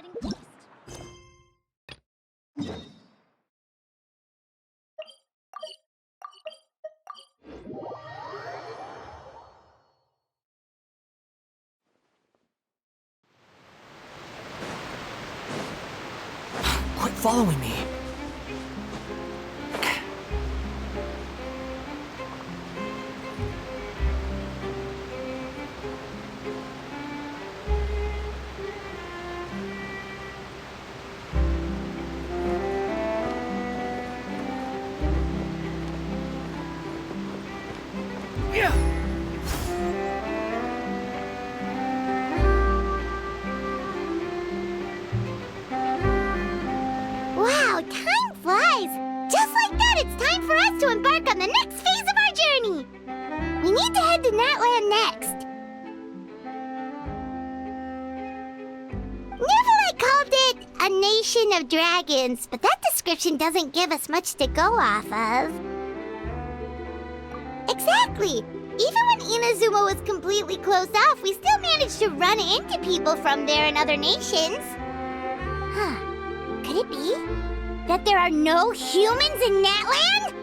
exciting feast. Quit following me. Wow, time flies! Just like that, it's time for us to embark on the next phase of our journey! We need to head to Natlan next. Natlan called it a nation of dragons, but that description doesn't give us much to go off of. Exactly! Even when Inazuma was completely closed off, we still managed to run into people from there and other nations. Huh. Could it be that there are no humans in Natlan?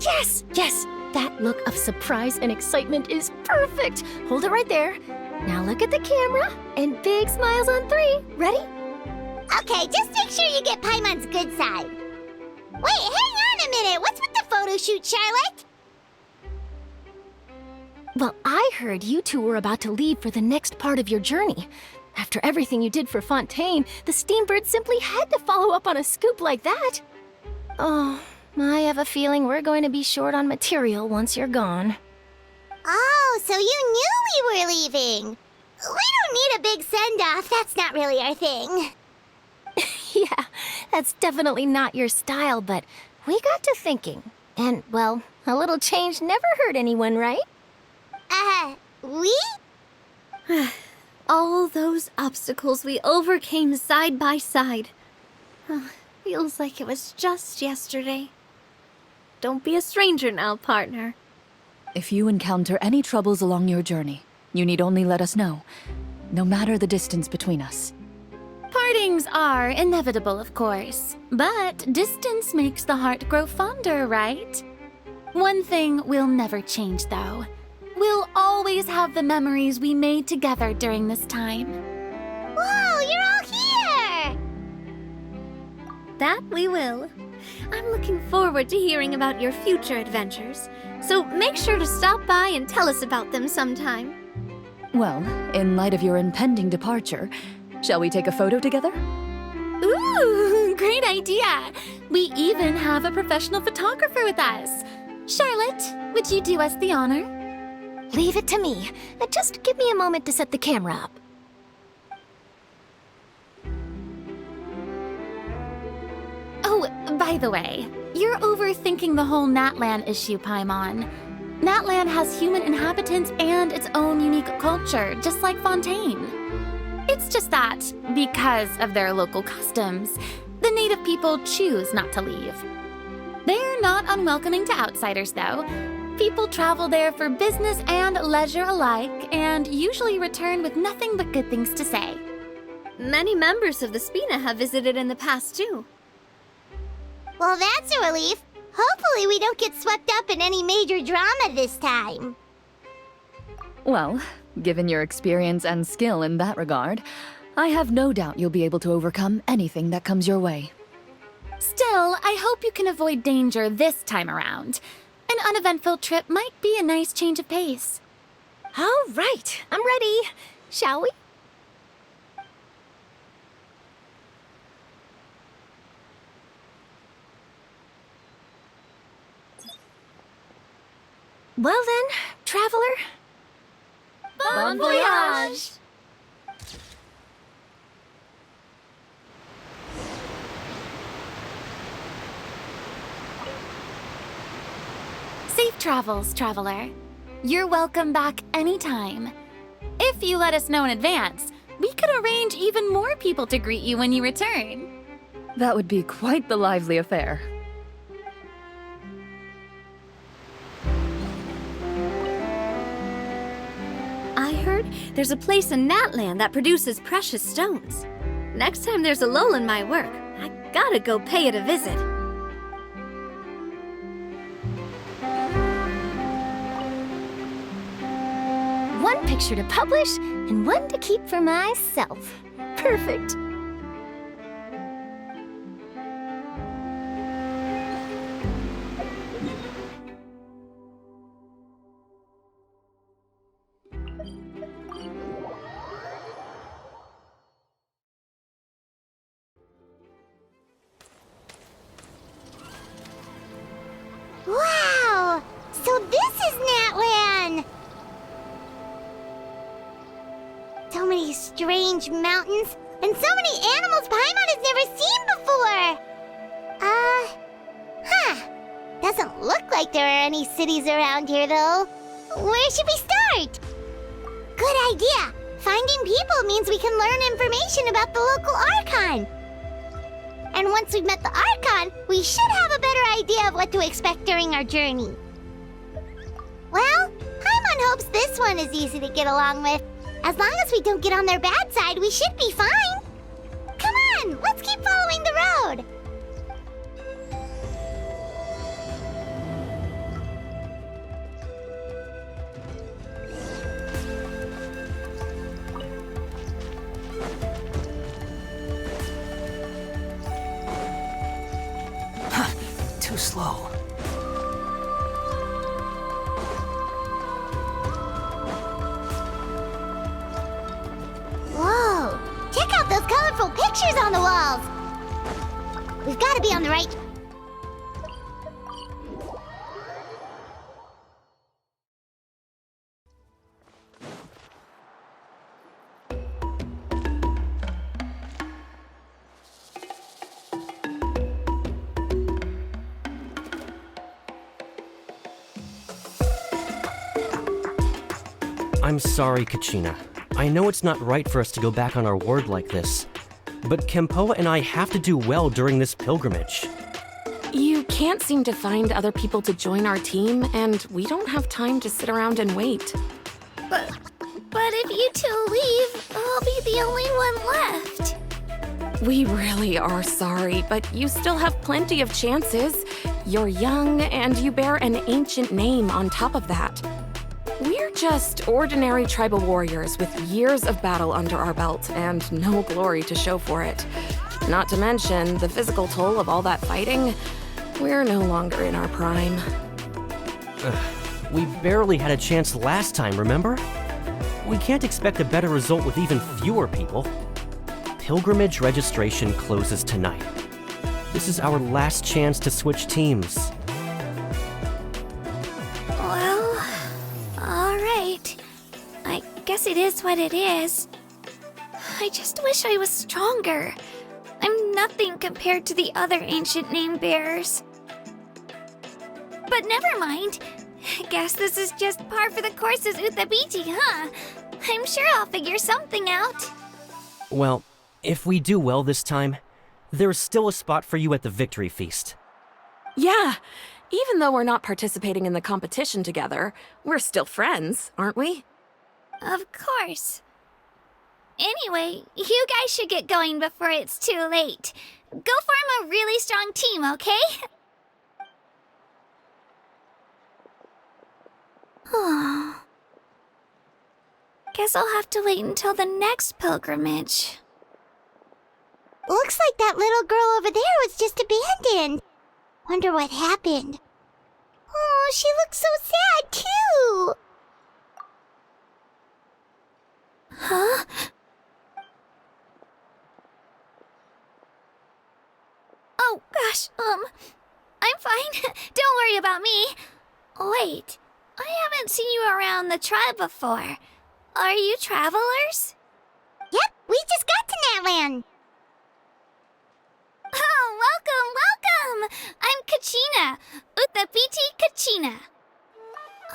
Yes, yes! That look of surprise and excitement is perfect! Hold it right there. Now look at the camera, and big smiles on 3. Ready? Okay, just make sure you get Paimon's good side. Wait, hang on a minute! What's with the photo shoot, Charlotte? Well, I heard you two were about to leave for the next part of your journey. After everything you did for Fontaine, the Steambird simply had to follow up on a scoop like that. Oh, I have a feeling we're going to be short on material once you're gone. Oh, so you knew we were leaving. We don't need a big send-off. That's not really our thing. Yeah, that's definitely not your style, but we got to thinking. And, well, a little change never hurt anyone, right? We? All those obstacles we overcame side by side. Feels like it was just yesterday. Don't be a stranger now, partner. If you encounter any troubles along your journey, you need only let us know, no matter the distance between us. Partings are inevitable, of course, but distance makes the heart grow fonder, right? One thing will never change, though. We'll always have the memories we made together during this time. Whoa, you're all here! That we will. I'm looking forward to hearing about your future adventures, so make sure to stop by and tell us about them sometime. Well, in light of your impending departure, shall we take a photo together? Ooh, great idea! We even have a professional photographer with us. Charlotte, would you do us the honor? Leave it to me. Just give me a moment to set the camera up. Oh, by the way, you're overthinking the whole Natlan issue, Paimon. Natlan has human inhabitants and its own unique culture, just like Fontaine. It's just that, because of their local customs, the native people choose not to leave. They're not unwelcoming to outsiders, though. People travel there for business and leisure alike, and usually return with nothing but good things to say. Many members of the Spina have visited in the past, too. Well, that's a relief. Hopefully we don't get swept up in any major drama this time. Well, given your experience and skill in that regard, I have no doubt you'll be able to overcome anything that comes your way. Still, I hope you can avoid danger this time around. An uneventful trip might be a nice change of pace. All right, I'm ready. Shall we? Well then, traveler. Bon voyage! Safe travels, traveler. You're welcome back anytime. If you let us know in advance, we could arrange even more people to greet you when you return. That would be quite the lively affair. I heard there's a place in Natlan that produces precious stones. Next time there's a lull in my work, I gotta go pay it a visit. One picture to publish and one to keep for myself. Perfect. Wow! So this is Natlan! So many strange mountains, and so many animals Paimon has never seen before! Doesn't look like there are any cities around here, though. Where should we start? Good idea! Finding people means we can learn information about the local Archon. And once we've met the Archon, we should have a better idea of what to expect during our journey. Well, Paimon hopes this one is easy to get along with. As long as we don't get on their bad side, we should be fine. Come on, let's keep following the road. Too slow. Whoa! Check out those colorful pictures on the walls! We've got to be on the right... I'm sorry, Kachina. I know it's not right for us to go back on our word like this, but Kempoa and I have to do well during this pilgrimage. You can't seem to find other people to join our team, and we don't have time to sit around and wait. But if you two leave, I'll be the only one left. We really are sorry, but you still have plenty of chances. You're young, and you bear an ancient name on top of that. We're just ordinary tribal warriors with years of battle under our belt and no glory to show for it. Not to mention the physical toll of all that fighting. We're no longer in our prime. We barely had a chance last time, remember? We can't expect a better result with even fewer people. Pilgrimage registration closes tonight. This is our last chance to switch teams. Well, alright. I guess it is what it is. I just wish I was stronger. I'm nothing compared to the other ancient name bearers. But never mind. Guess this is just par for the course as Uthabiti, huh? I'm sure I'll figure something out. Well, if we do well this time, there's still a spot for you at the victory feast. Yeah, even though we're not participating in the competition together, we're still friends, aren't we? Of course. Anyway, you guys should get going before it's too late. Go form a really strong team, okay? Guess I'll have to wait until the next pilgrimage. Looks like that little girl over there was just abandoned. Wonder what happened. Oh, she looks so sad, too. Huh? Oh, gosh, I'm fine. Don't worry about me. Wait, I haven't seen you around the tribe before. Are you travelers? Yep, we just got to Natlan. Oh, welcome! I'm Kachina, Uthabiti Kachina.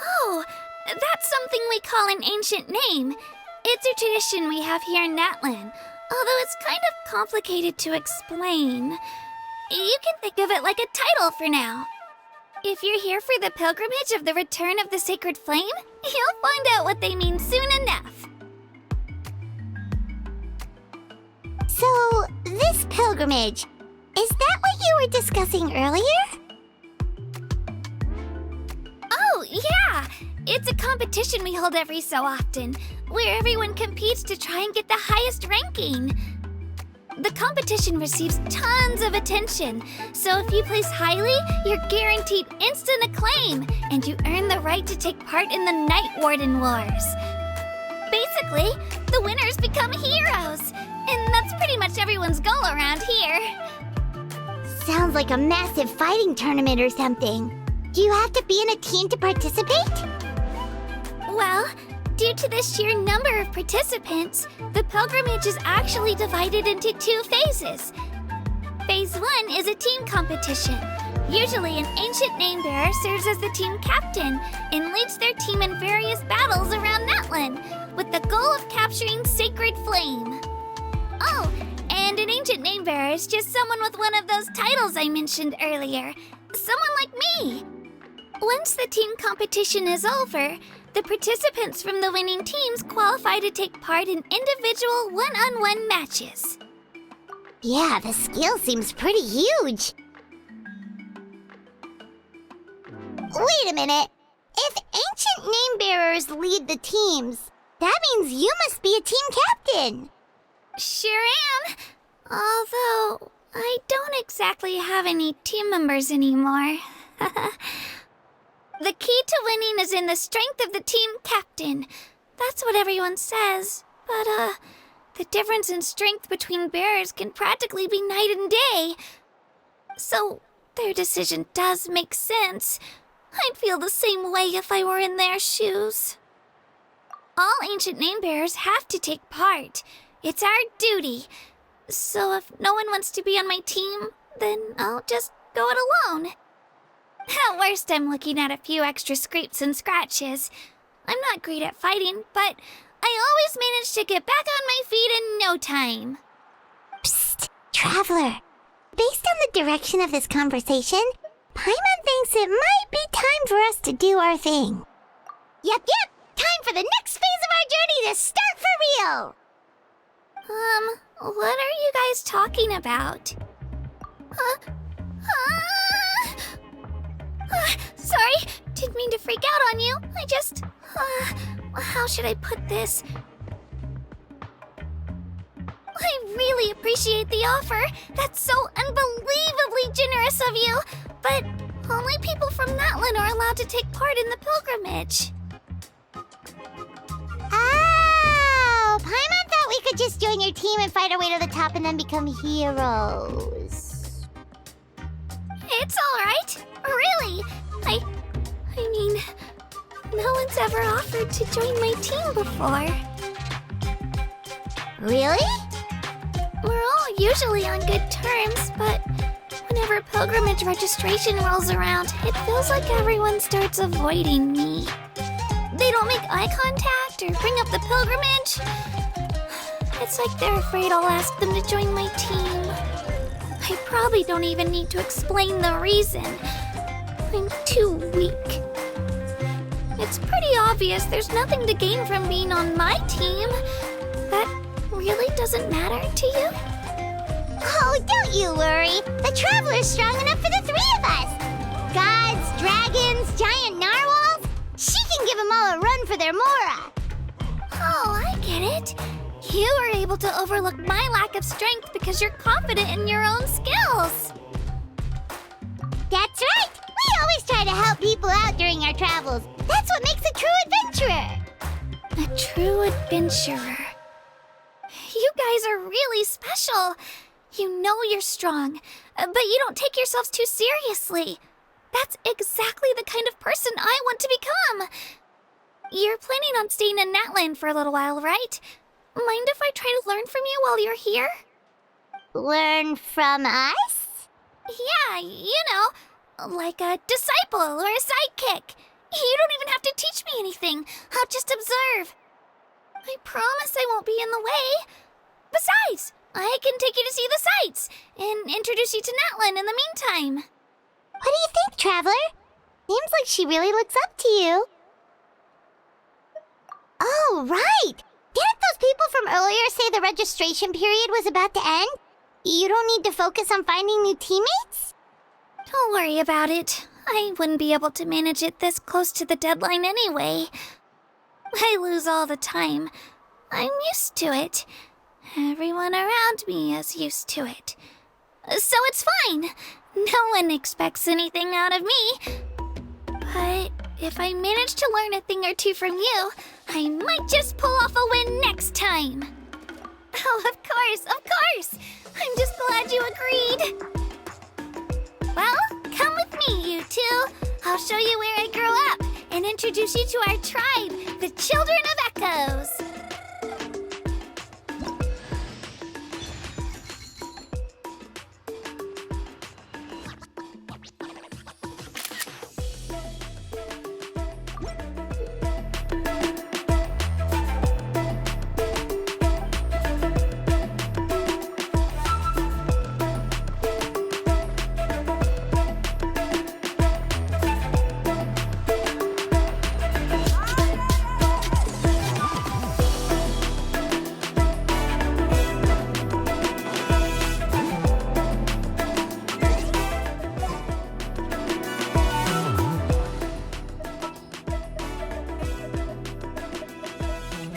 Oh, that's something we call an ancient name. It's a tradition we have here in Natlan, although it's kind of complicated to explain. You can think of it like a title for now. If you're here for the pilgrimage of the return of the sacred flame, you'll find out what they mean soon enough. So, this pilgrimage, is that what you were discussing earlier? Oh, yeah! It's a competition we hold every so often, where everyone competes to try and get the highest ranking. The competition receives tons of attention, so if you place highly, you're guaranteed instant acclaim, and you earn the right to take part in the Night Warden Wars. Basically, the winners become heroes, and that's pretty much everyone's goal around here. Sounds like a massive fighting tournament or something. Do you have to be in a team to participate? Well, due to the sheer number of participants, the pilgrimage is actually divided into 2 phases. Phase 1 is a team competition. Usually, an ancient name bearer serves as the team captain and leads their team in various battles around Natlan, with the goal of capturing Sacred Flame. Oh, and an ancient name bearer is just someone with one of those titles I mentioned earlier. Someone like me. Once the team competition is over, the participants from the winning teams qualify to take part in individual one-on-one matches. Yeah, the skill seems pretty huge. Wait a minute. If ancient name bearers lead the teams, that means you must be a team captain. Sure am. Although, I don't exactly have any team members anymore. The key to winning is in the strength of the team captain. That's what everyone says. But, the difference in strength between bearers can practically be night and day. So, their decision does make sense. I'd feel the same way if I were in their shoes. All ancient name bearers have to take part. It's our duty. So if no one wants to be on my team, then I'll just go it alone. At worst, I'm looking at a few extra scrapes and scratches. I'm not great at fighting, but I always manage to get back on my feet in no time. Psst, Traveler. Based on the direction of this conversation, Paimon thinks it might be time for us to do our thing. Yep, time for the next phase of our journey to start for real! What are you guys talking about? Sorry, didn't mean to freak out on you. I just, how should I put this? I really appreciate the offer. That's so unbelievably generous of you. But only people from Natlan are allowed to take part in the pilgrimage. Oh, Paimon thought we could just join your team and fight our way to the top and then become heroes. It's all right. Really. I mean, no one's ever offered to join my team before. Really? We're all usually on good terms, but whenever pilgrimage registration rolls around, it feels like everyone starts avoiding me. They don't make eye contact or bring up the pilgrimage. It's like they're afraid I'll ask them to join my team. I probably don't even need to explain the reason. I'm too weak. It's pretty obvious there's nothing to gain from being on my team. That really doesn't matter to you? Oh, don't you worry. The Traveler's strong enough for the 3 of us. Gods, dragons, giant narwhals. She can give them all a run for their Mora. Oh, I get it. You were able to overlook my lack of strength because you're confident in your own skills. That's right. We always try to help people out during our travels. That's what makes a true adventurer. A true adventurer. You guys are really special. You know you're strong, but you don't take yourselves too seriously. That's exactly the kind of person I want to become. You're planning on staying in Natlan for a little while, right? Mind if I try to learn from you while you're here? Learn from us? Yeah, you know, like a disciple or a sidekick. You don't even have to teach me anything. I'll just observe. I promise I won't be in the way. Besides, I can take you to see the sights and introduce you to Natlan in the meantime. What do you think, Traveler? Seems like she really looks up to you. Oh, right! Didn't those people from earlier say the registration period was about to end? You don't need to focus on finding new teammates? Don't worry about it. I wouldn't be able to manage it this close to the deadline anyway. I lose all the time. I'm used to it. Everyone around me is used to it. So it's fine. No one expects anything out of me. But if I manage to learn a thing or two from you, I might just pull off a win next time. Oh, of course, of course! I'm just glad you agreed. Well, come with me, you two. I'll show you where I grew up and introduce you to our tribe, the Children of Echoes.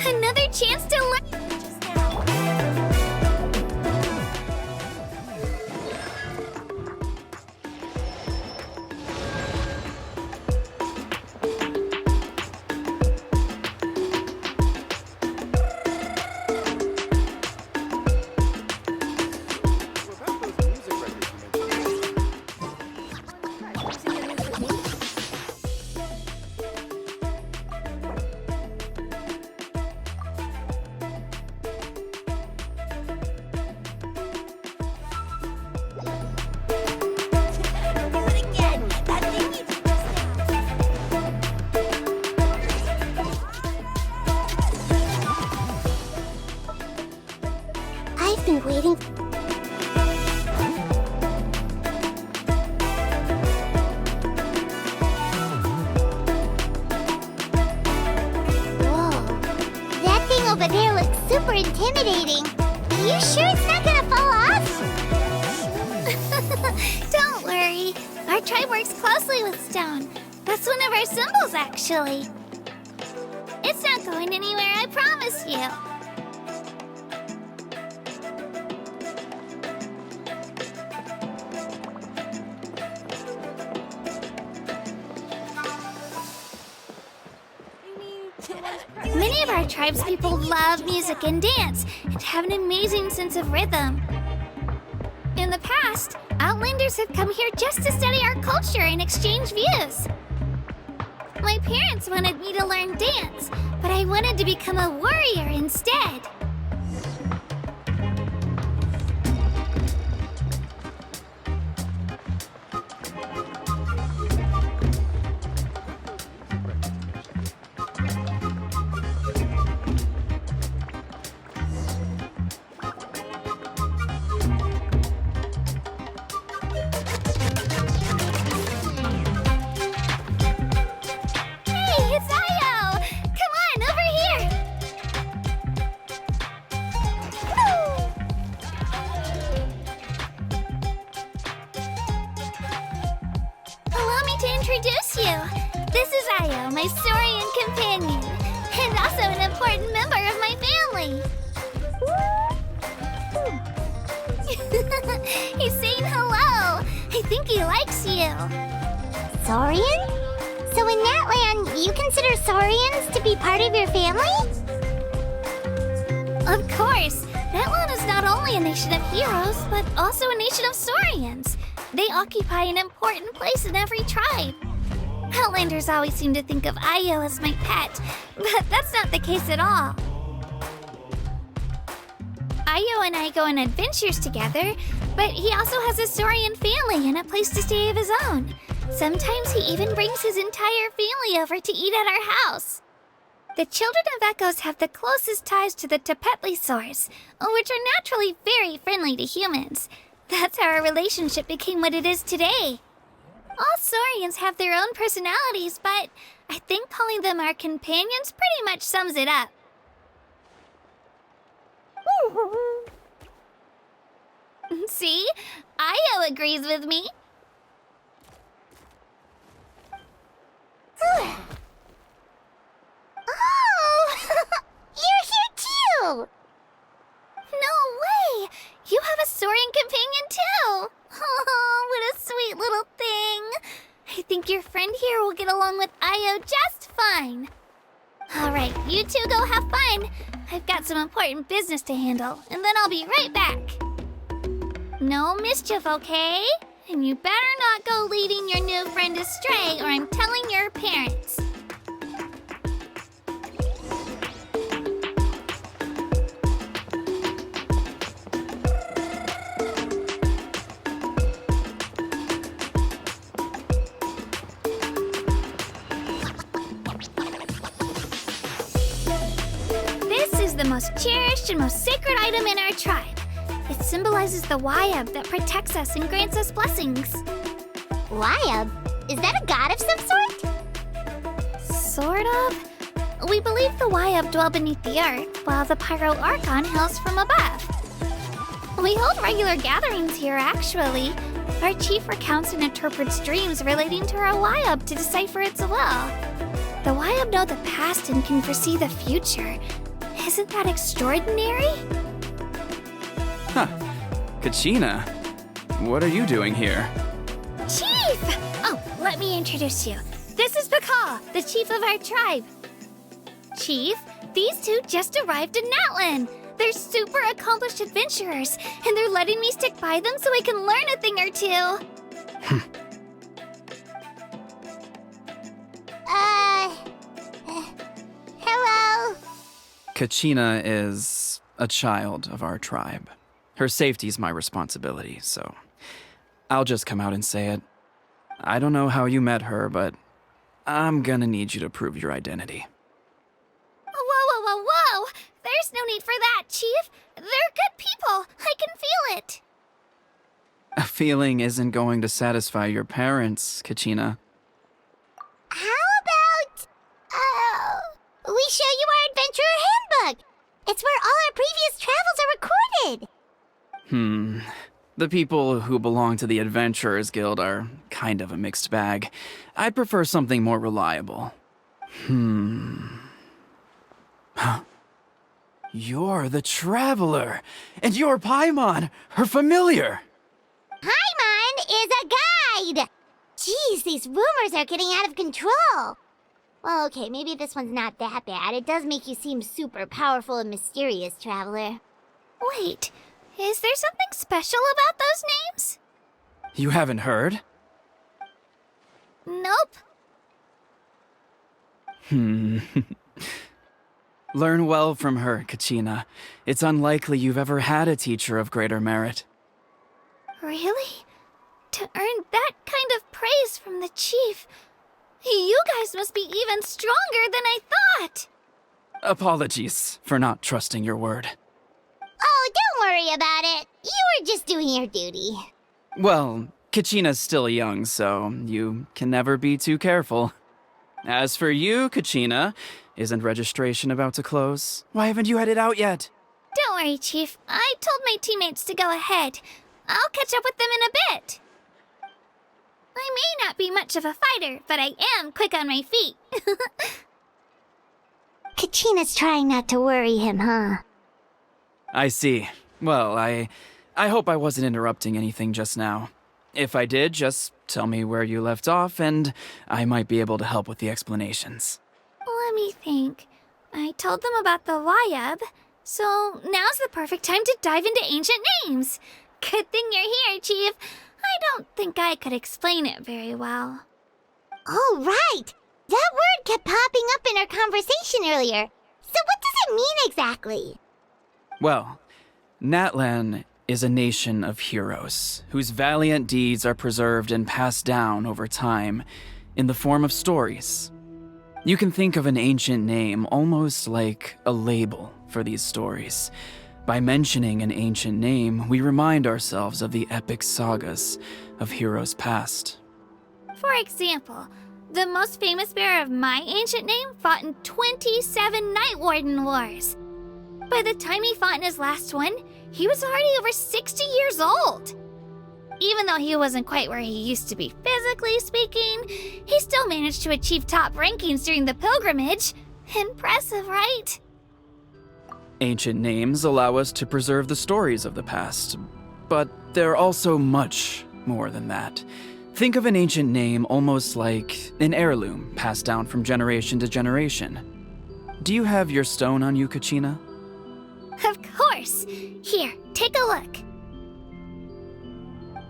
Another chance to learn. I've been waiting. Whoa. That thing over there looks super intimidating. Are you sure it's not gonna fall off? Don't worry. Our tribe works closely with stone. That's one of our symbols, actually. It's not going anywhere, I promise you. Many of our tribespeople love music and dance and have an amazing sense of rhythm. In the past, Outlanders have come here just to study our culture and exchange views. My parents wanted me to learn dance, but I wanted to become a warrior instead. Introduce you. This is Io, my Saurian companion, and also an important member of my family. He's saying hello. I think he likes you. Saurian? So in Natlan, you consider Saurians to be part of your family? Of course. Natlan is not only a nation of heroes, but also a nation of Saurians. They occupy an important place in every tribe. Outlanders always seem to think of Io as my pet, but that's not the case at all. Io and I go on adventures together, but he also has a Saurian family and a place to stay of his own. Sometimes he even brings his entire family over to eat at our house. The Children of Echoes have the closest ties to the Tepetlisaurs, which are naturally very friendly to humans. That's how our relationship became what it is today. All Saurians have their own personalities, but I think calling them our companions pretty much sums it up. See? Io agrees with me. Oh! You're here too! No way! You have a soaring companion too! Oh, what a sweet little thing! I think your friend here will get along with Io just fine. Alright, you two go have fun. I've got some important business to handle, and then I'll be right back. No mischief, okay? And you better not go leading your new friend astray, or I'm telling your parents. This is the most cherished and most sacred item in our tribe. It symbolizes the Wayab that protects us and grants us blessings. Wayab? Is that a god of some sort? Sort of. We believe the Wayab dwell beneath the earth, while the Pyro Archon hails from above. We hold regular gatherings here, actually. Our chief recounts and interprets dreams relating to our Wayab to decipher its will. The Wayab know the past and can foresee the future. Isn't that extraordinary? Huh. Kachina, what are you doing here? Chief! Oh, let me introduce you. This is Pakal, the chief of our tribe. Chief, these two just arrived in Natlan. They're super accomplished adventurers, and they're letting me stick by them so I can learn a thing or two. Hello? Kachina is a child of our tribe. Her safety's my responsibility, so I'll just come out and say it. I don't know how you met her, but I'm gonna need you to prove your identity. Whoa! There's no need for that, Chief. They're good people. I can feel it. A feeling isn't going to satisfy your parents, Kachina. How about, we show you our adventurer handbook? It's where all our previous travels are recorded. The people who belong to the Adventurers Guild are kind of a mixed bag. I'd prefer something more reliable. You're the Traveler, and you're Paimon, her familiar. Paimon is a guide! Jeez, these rumors are getting out of control. Well, okay, maybe this one's not that bad. It does make you seem super powerful and mysterious, Traveler. Wait, is there something special about those names? You haven't heard? Nope. Learn well from her, Kachina. It's unlikely you've ever had a teacher of greater merit. Really? To earn that kind of praise from the chief, you guys must be even stronger than I thought. Apologies for not trusting your word. Oh, don't worry about it. You were just doing your duty. Well, Kachina's still young, so you can never be too careful. As for you, Kachina, isn't registration about to close? Why haven't you headed out yet? Don't worry, Chief. I told my teammates to go ahead. I'll catch up with them in a bit. I may not be much of a fighter, but I am quick on my feet. Kachina's trying not to worry him, huh? I see. Well, I hope I wasn't interrupting anything just now. If I did, just tell me where you left off, and I might be able to help with the explanations. Let me think. I told them about the Wayab, so now's the perfect time to dive into ancient names. Good thing you're here, Chief. I don't think I could explain it very well. Oh, right! That word kept popping up in our conversation earlier. So what does it mean exactly? Well, Natlan is a nation of heroes whose valiant deeds are preserved and passed down over time in the form of stories. You can think of an ancient name almost like a label for these stories. By mentioning an ancient name, we remind ourselves of the epic sagas of heroes past. For example, the most famous bearer of my ancient name fought in 27 Night Warden Wars. By the time he fought in his last one, he was already over 60 years old. Even though he wasn't quite where he used to be physically speaking, he still managed to achieve top rankings during the pilgrimage. Impressive, right? Ancient names allow us to preserve the stories of the past, but they're also much more than that. Think of an ancient name almost like an heirloom passed down from generation to generation. Do you have your stone on you, Kachina? Of course. Here, take a look.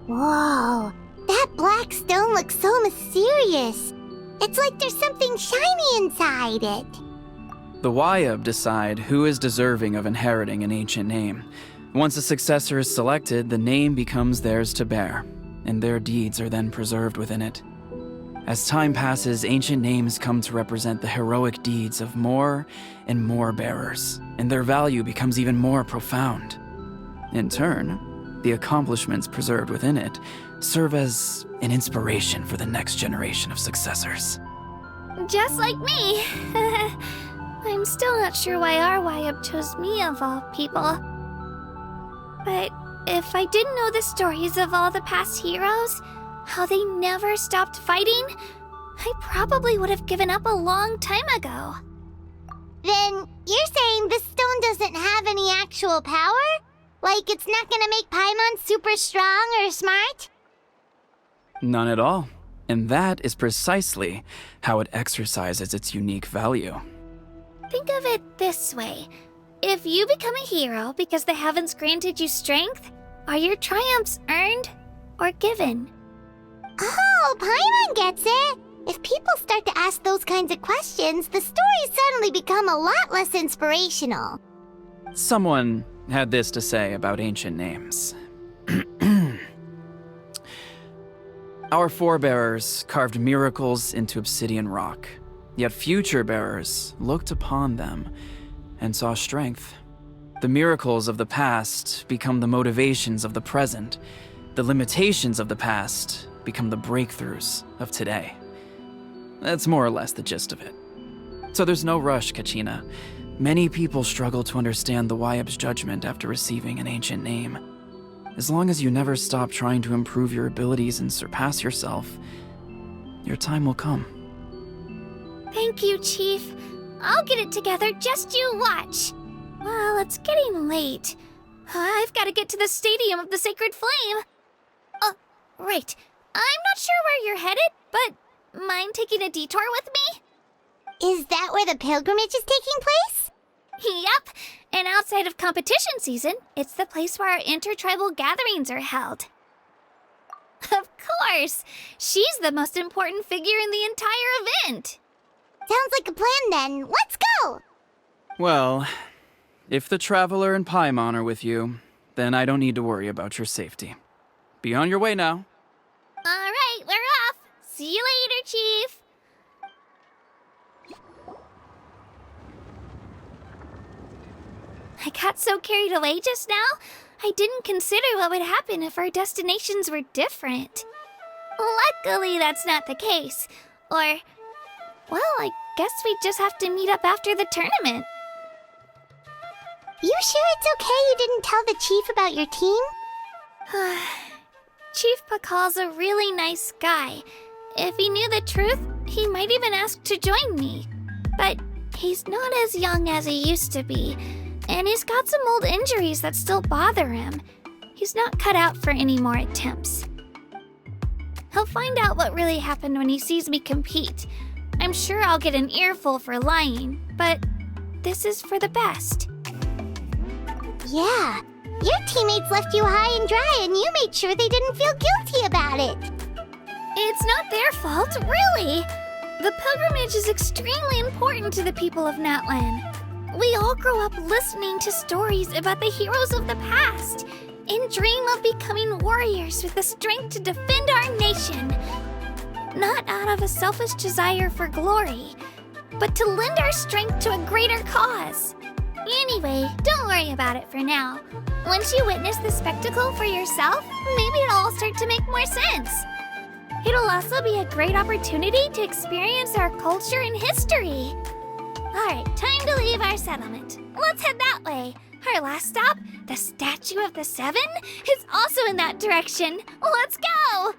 Whoa, that black stone looks so mysterious. It's like there's something shiny inside it. The Wayab decide who is deserving of inheriting an ancient name. Once a successor is selected, the name becomes theirs to bear, and their deeds are then preserved within it. As time passes, ancient names come to represent the heroic deeds of more and more bearers, and their value becomes even more profound. In turn, the accomplishments preserved within it serve as an inspiration for the next generation of successors. Just like me. I'm still not sure why our Wayab chose me of all people. But if I didn't know the stories of all the past heroes, how they never stopped fighting, I probably would have given up a long time ago. Then you're saying this stone doesn't have any actual power? Like it's not gonna make Paimon super strong or smart? None at all. And that is precisely how it exercises its unique value. Think of it this way. If you become a hero because the heavens granted you strength, are your triumphs earned or given? Oh, Paimon gets it! If people start to ask those kinds of questions, the stories suddenly become a lot less inspirational. Someone had this to say about ancient names. Our forebears carved miracles into obsidian rock, yet future bearers looked upon them and saw strength. The miracles of the past become the motivations of the present. The limitations of the past become the breakthroughs of today. That's more or less the gist of it. So there's no rush, Kachina. Many people struggle to understand the Wayab's judgment after receiving an ancient name. As long as you never stop trying to improve your abilities and surpass yourself, your time will come. Thank you, Chief. I'll get it together, just you watch. Well, it's getting late. I've got to get to the Stadium of the Sacred Flame. Right. I'm not sure where you're headed, but mind taking a detour with me? Is that where the pilgrimage is taking place? Yep, and outside of competition season, it's the place where our intertribal gatherings are held. Of course! She's the most important figure in the entire event! Sounds like a plan then. Let's go! Well, if the Traveler and Paimon are with you, then I don't need to worry about your safety. Be on your way now. Alright, we're off! See you later, Chief! I got so carried away just now, I didn't consider what would happen if our destinations were different. Luckily, that's not the case. Or, well, I guess we just have to meet up after the tournament. You sure it's okay you didn't tell the chief about your team? Chief Pakal's a really nice guy. If he knew the truth, he might even ask to join me. But he's not as young as he used to be, and he's got some old injuries that still bother him. He's not cut out for any more attempts. He'll find out what really happened when he sees me compete. I'm sure I'll get an earful for lying, but this is for the best. Yeah, your teammates left you high and dry and you made sure they didn't feel guilty about it. It's not their fault, really. The pilgrimage is extremely important to the people of Natlan. We all grow up listening to stories about the heroes of the past and dream of becoming warriors with the strength to defend our nation. Not out of a selfish desire for glory, but to lend our strength to a greater cause. Anyway, don't worry about it for now. Once you witness the spectacle for yourself, maybe it'll all start to make more sense. It'll also be a great opportunity to experience our culture and history. Alright, time to leave our settlement. Let's head that way. Our last stop, the Statue of the Seven, is also in that direction. Let's go!